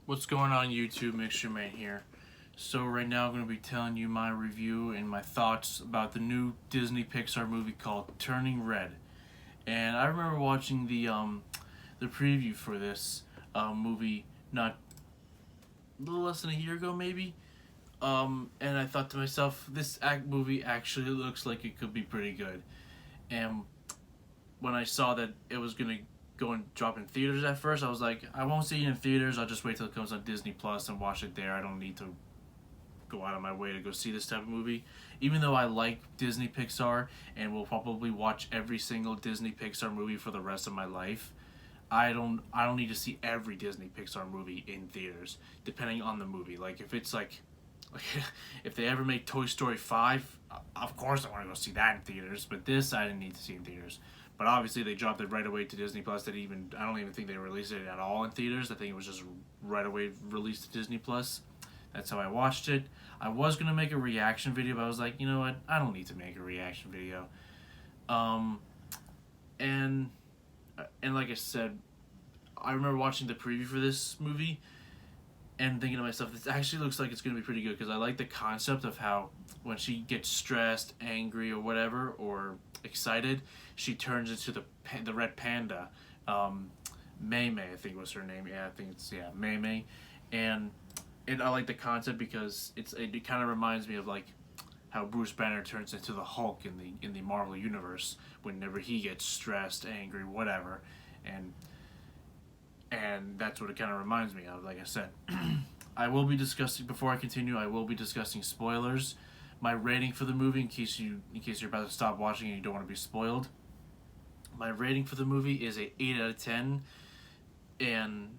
What's going on YouTube? Mixture Man here. So right now I'm going to be telling you my review and my thoughts about the new Disney Pixar movie called Turning Red. And I remember watching the preview for this movie not a little less than a year ago maybe. And I thought to myself, this movie actually looks like it could be pretty good. And when I saw that it was gonna go and drop in theaters at first, I was like, I won't see it in theaters. I'll just wait till it comes on Disney Plus and watch it there. I don't need to go out of my way to go see this type of movie. Even though I like Disney Pixar and will probably watch every single Disney Pixar movie for the rest of my life, I don't need to see every Disney Pixar movie in theaters, depending on the movie. Like like if they ever make Toy Story 5, of course I want to go see that in theaters, but this I didn't need to see in theaters. But obviously they dropped it right away to Disney Plus. I don't even think they released it at all in theaters. I think it was just right away released to Disney Plus. That's how I watched it. I was gonna make a reaction video, but I was like, you know what? I don't need to make a reaction video. Um, and and like I said, I remember watching the preview for this movie and thinking to myself, this actually looks like it's gonna be pretty good because I like the concept of how when she gets stressed, angry, or whatever, or excited, she turns into the red panda. Mei Mei, I think was her name. Yeah, I think it's Mei Mei, and I like the concept because it kind of reminds me of like how Bruce Banner turns into the Hulk in the Marvel universe whenever he gets stressed, angry, whatever, and that's what it kind of reminds me of. Like I said, I will be discussing before I continue. I will be discussing spoilers. My rating for the movie, in case you're about to stop watching and you don't want to be spoiled. My rating for the movie is a 8 out of 10, and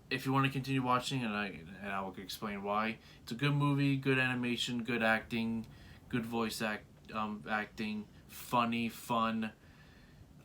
if you want to continue watching, and I will explain why. It's a good movie, good animation, good acting, good acting, funny, fun,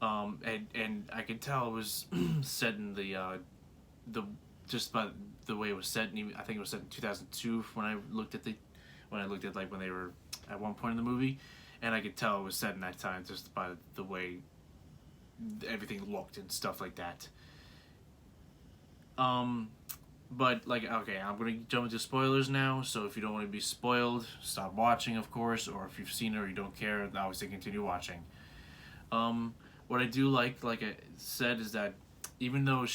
and I could tell it was set in the just by the way it was set. I think it was set in 2002 when I looked at like when they were at one point in the movie, and I could tell it was set in that time just by the way everything looked and stuff like that. Um, but like, okay, I'm gonna jump into spoilers now. So if you don't want to be spoiled, stop watching, of course. Or if you've seen it or you don't care, obviously continue watching. What I do like I said, is that even though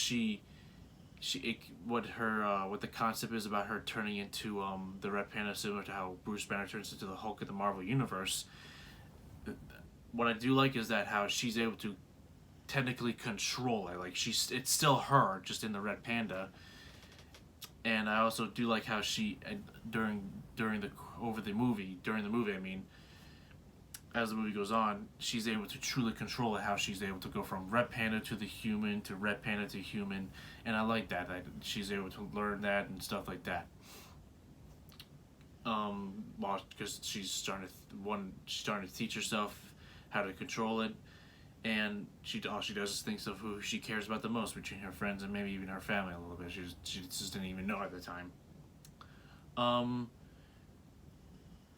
what the concept is about her turning into the Red Panda, similar to how Bruce Banner turns into the Hulk of the Marvel Universe. What I do like is that how she's able to technically control it. Like it's still her, just in the red panda. And I also do like how she during the during the movie. I mean, as the movie goes on, she's able to truly control it. How she's able to go from red panda to the human to red panda to human, and I like that. She's able to learn that and stuff like that. Well, because she's starting to teach herself how to control it, and all she does is thinks of who she cares about the most between her friends and maybe even her family a little bit. She just didn't even know at the time. Um,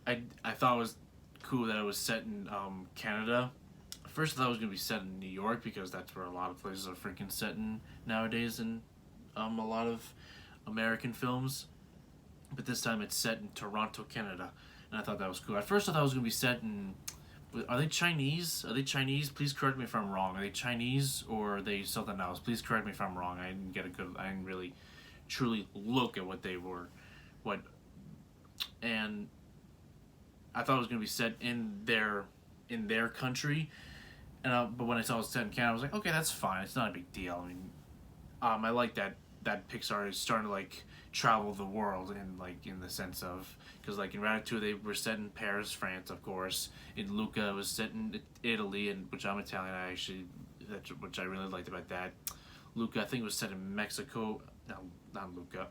I thought it was cool that it was set in Canada. First, I thought it was gonna be set in New York because that's where a lot of places are freaking set in nowadays in a lot of American films. But this time it's set in Toronto, Canada, and I thought that was cool. At first, I thought it was gonna be set in. Are they Chinese? Are they Chinese? Please correct me if I'm wrong. Are they Chinese or are they something else? Please correct me if I'm wrong. I didn't really truly look at what they were, what, and I thought it was gonna be set in their country, but when I saw it was set in Canada, I was like, okay, that's fine. It's not a big deal. I mean, I like that Pixar is starting to like travel the world in the sense of, because like in Ratatouille they were set in Paris, France, of course. In Luca it was set in Italy, and which I'm Italian. Which I really liked about that. Luca I think was set in Mexico. No, not Luca.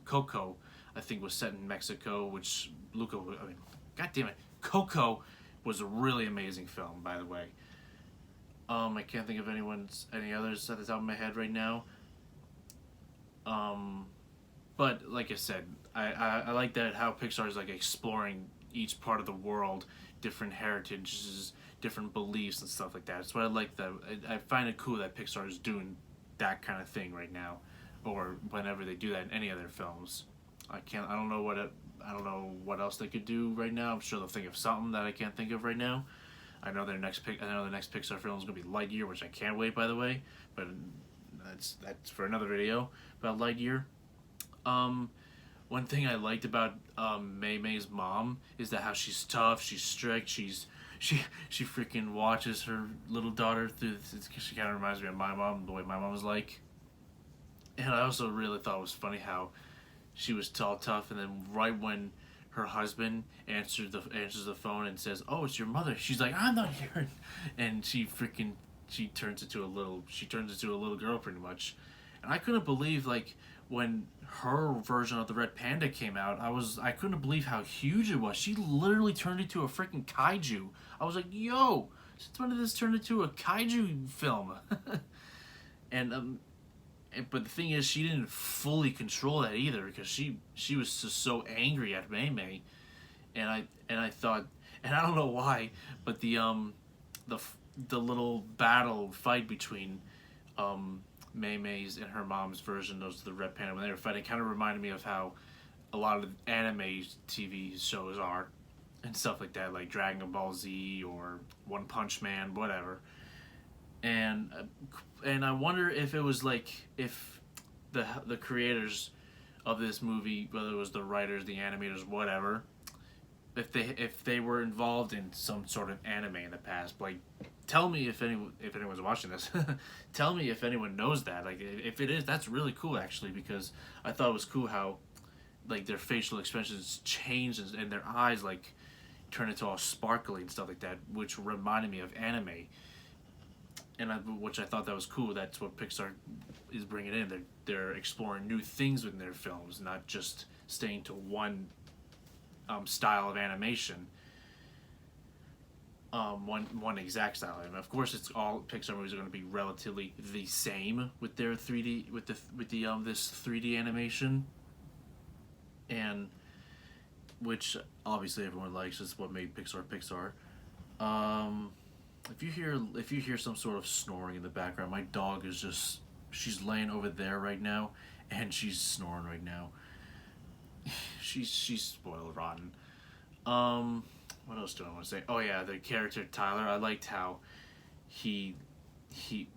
Coco I think was set in Mexico, which Luca. I mean, God damn it, Coco was a really amazing film, by the way. I can't think of any others at the top of my head right now. Um, but like I said, I like that how Pixar is like exploring each part of the world, different heritages, different beliefs and stuff like that. That's what I like. That I find it cool that Pixar is doing that kind of thing right now. or whenever they do that in any of their films. I don't know I don't know what else they could do right now. I'm sure they'll think of something that I can't think of right now. I know the next Pixar film is gonna be Lightyear, which I can't wait, by the way. But that's for another video about Lightyear. Um, One thing I liked about Mei Mei's mom is that how she's tough, she's strict, she freaking watches her little daughter through. She kind of reminds me of my mom, the way my mom was like. And I also really thought it was funny how she was all tough, and then right when her husband answers the phone and says, "Oh, it's your mother," she's like, "I'm not here," and she turns into a little girl pretty much. And I couldn't believe, like, when her version of the Red Panda came out, I couldn't believe how huge it was. She literally turned into a freaking kaiju. I was like, yo, since when did this turn into a kaiju film? and but the thing is, she didn't fully control that either, because she was just so angry at Mei Mei, and I thought, and I don't know why, but the little battle fight between Mei Mei's and her mom's version of the Red Panda when they were fighting kind of reminded me of how a lot of anime TV shows are and stuff like that, like Dragon Ball Z or One Punch Man, whatever. And I wonder if it was like, if the creators of this movie, whether it was the writers, the animators, whatever, if they were involved in some sort of anime in the past. Like, tell me if anyone's watching this. Tell me if anyone knows that. Like, if it is, that's really cool actually, because I thought it was cool how, like, their facial expressions changed and their eyes, like, turn into all sparkly and stuff like that, which reminded me of anime. And which I thought that was cool. That's what Pixar is bringing in. They're exploring new things within their films, not just staying to one style of animation. One exact style. And of course, it's all Pixar movies are going to be relatively the same with their 3D with this 3D animation, and which obviously everyone likes. Is what made Pixar Pixar. If you hear some sort of snoring in the background, my dog is she's laying over there right now, and she's snoring right now. She's spoiled rotten. What else do I want to say? Oh yeah, the character Tyler. I liked how he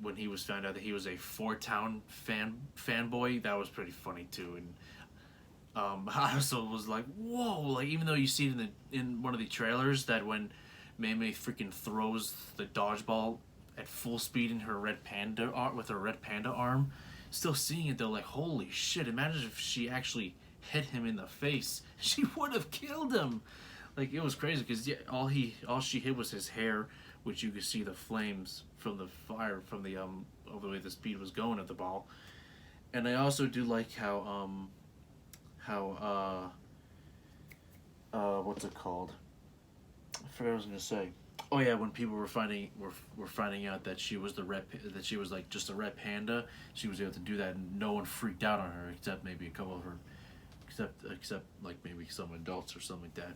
when he was found out that he was a Four Town fanboy. That was pretty funny too. And I also was like, whoa! Like, even though you see it in one of the trailers that when Mei Mei freaking throws the dodgeball at full speed in her red panda with her red panda arm, still seeing it though, like, holy shit! Imagine if she actually hit him in the face. She would have killed him. Like, it was crazy because all she hit was his hair, which you could see the flames from the fire from the way the speed was going of the ball. And I also do like how what's it called? I forgot what I was gonna say. Oh yeah, when people were finding out that she was that she was like just a red panda, she was able to do that, and no one freaked out on her except maybe a couple of her, except like maybe some adults or something like that.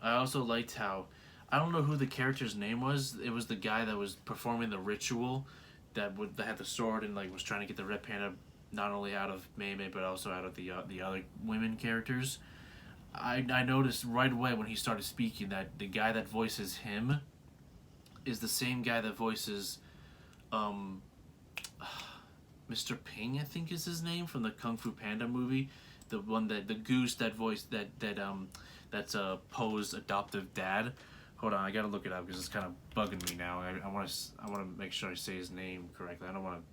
I also liked how, I don't know who the character's name was. It was the guy that was performing the ritual, that had the sword and like was trying to get the red panda not only out of Mei Mei but also out of the other women characters. I noticed right away when he started speaking that the guy that voices him is the same guy that voices Mr. Ping, I think is his name, from the Kung Fu Panda movie. The one that the goose that voiced that's Poe's adoptive dad. Hold on, I gotta look it up because it's kind of bugging me now. I want to make sure I say his name correctly. I don't want to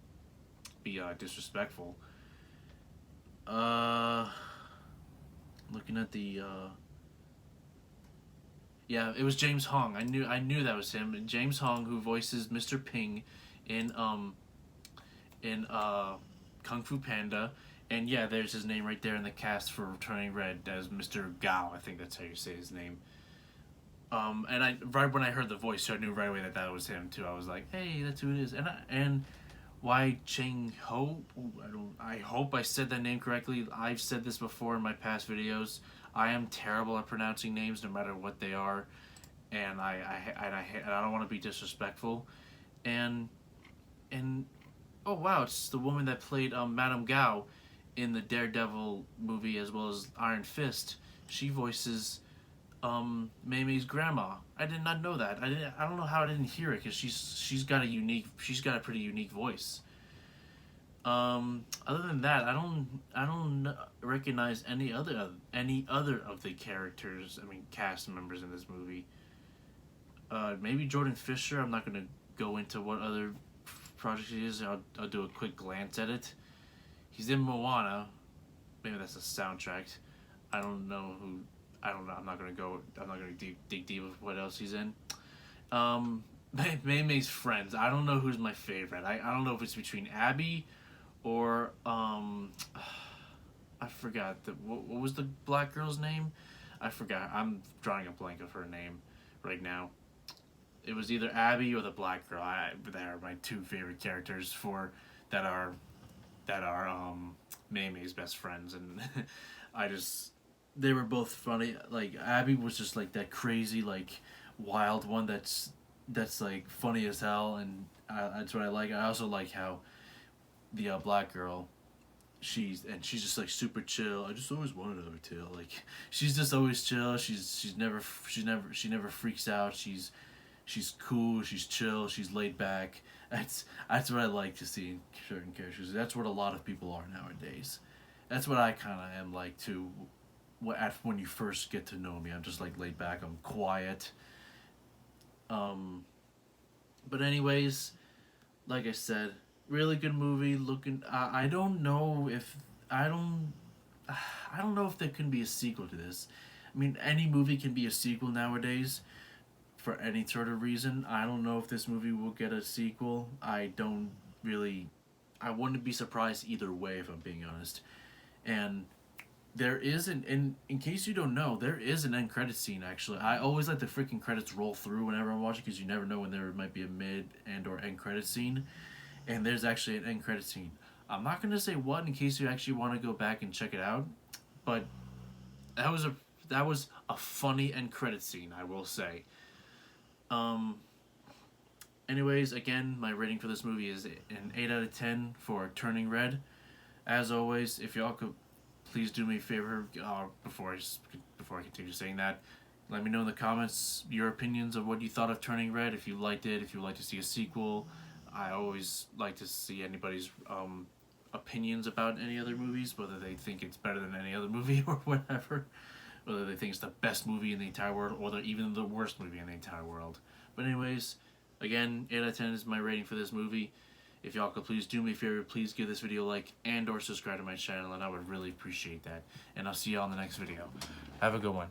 be disrespectful. Looking at the yeah, it was James Hong. I knew that was him. James Hong, who voices Mr. Ping in Kung Fu Panda. And yeah, there's his name right there in the cast for Turning Red as Mr. Gao. I think that's how you say his name. And right when I heard the voice, I knew right away that was him too. I was like, hey, that's who it is. And Wai Cheng Ho. I hope I said that name correctly. I've said this before in my past videos. I am terrible at pronouncing names, no matter what they are, and I don't want to be disrespectful. And oh wow, it's the woman that played Madame Gao in the Daredevil movie as well as Iron Fist. She voices Mei Mei's grandma. I did not know that. I don't know how I didn't hear it because she's got a pretty unique voice. Other than that, I don't recognize any other of the characters. I mean, cast members in this movie. Maybe Jordan Fisher. I'm not gonna go into what other project he is. I'll do a quick glance at it. He's in Moana. Maybe that's a soundtrack. I don't know who. I don't know. I'm not gonna go. I'm not gonna dig deep with what else he's in. Mei Mei's friends. I don't know who's my favorite. I don't know if it's between Abby or I forgot what was the black girl's name? I forgot. I'm drawing a blank of her name right now. It was either Abby or the black girl. They are my two favorite characters for that are Mei Mei's best friends, and I just they were both funny. Like Abby was just like that crazy like wild one that's like funny as hell, and that's what I like. I also like how the black girl she's just like super chill. I just always wanted her to like she's just always chill. She never freaks out. She's cool, she's chill, she's laid back. That's what I like to see in certain characters. That's what a lot of people are nowadays. That's what I kind of am like too. When you first get to know me, I'm just like laid back. I'm quiet. But anyways, like I said, really good movie. Looking, I don't know if I don't. I don't know if there can be a sequel to this. I mean, any movie can be a sequel nowadays for any sort of reason. I don't know if this movie will get a sequel. I don't really. I wouldn't be surprised either way if I'm being honest. And there is in case you don't know, there is an end credit scene actually. I always let the freaking credits roll through whenever I'm watching because you never know when there might be a mid and or end credit scene. And there's actually an end credit scene. I'm not gonna say what in case you actually want to go back and check it out, but that was a funny end credit scene, I will say. Um. Anyways, again, my rating for this movie is an 8 out of 10 for Turning Red. As always, if y'all could please do me a favor before I continue saying that, let me know in the comments your opinions of what you thought of Turning Red. If you liked it, if you'd like to see a sequel. I always like to see anybody's opinions about any other movies, whether they think it's better than any other movie or whatever, whether they think it's the best movie in the entire world or even the worst movie in the entire world. But anyways, again, 8 out of 10 is my rating for this movie. If y'all could please do me a favor, please give this video a like and or subscribe to my channel, and I would really appreciate that. And I'll see y'all in the next video. Have a good one.